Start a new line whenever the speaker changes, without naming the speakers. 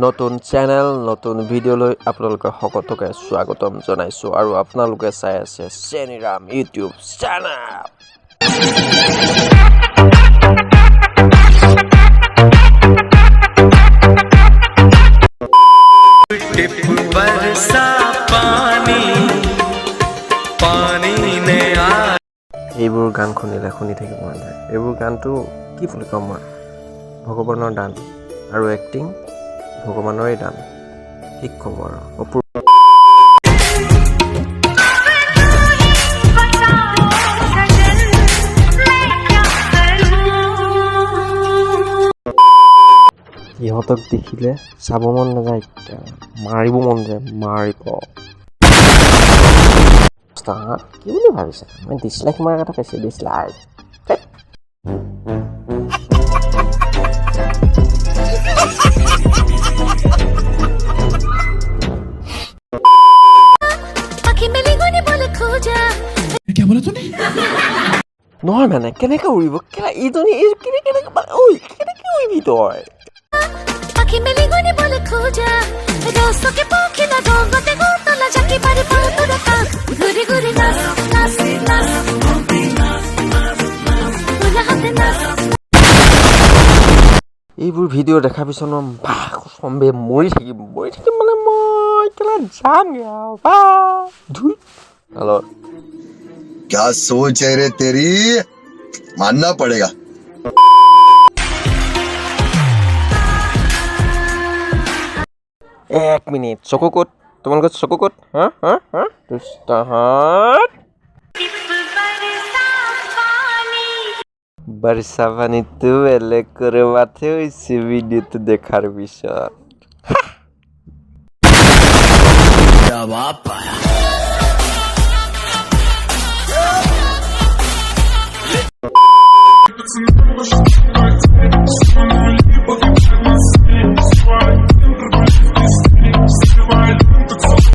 নতুন চেনেল নতুন ভিডিঅ'লৈ আপোনালোকক সকলোকে স্বাগতম জনাইছোঁ আৰু আপোনালোকে চাই আছে SENI RAAM ইউটিউব চেনেল। এইবোৰ গান শুনিলে শুনি থাকিব মন যায়। এইবোৰ গানটো কি বুলি ক'ম মই, ভগৱানৰ দান আৰু এক্টিং ভগৱানৰে দান, কি ক'ম আৰু ইহঁতক দেখিলে চাব মন নাযায়, মাৰিব মন যায়, মাৰিব। কি বুলি ভাবিছা? মই ডিছলাইক মাৰা কথা কৈছোঁ, ডিছলাইক। নহয় মানে কেনেকে উৰিব, ইজনী কেনেকে উৰিবি তই? এইবোৰ ভিডিঅ' দেখাৰ পিছত চম্বে মৰি থাকিম মানে মই কেলা যাম হেল্ল'
क्या सोच है रे तेरी, मानना पड़ेगा।
এক মিনিট, চকু ক'ত? তোমালোকৰ চকু ক'ত? বৰ্ষা পানীটো বেলেগ কৰবাতহে হৈছে ভিডিঅ'টো দেখাৰ পিছত।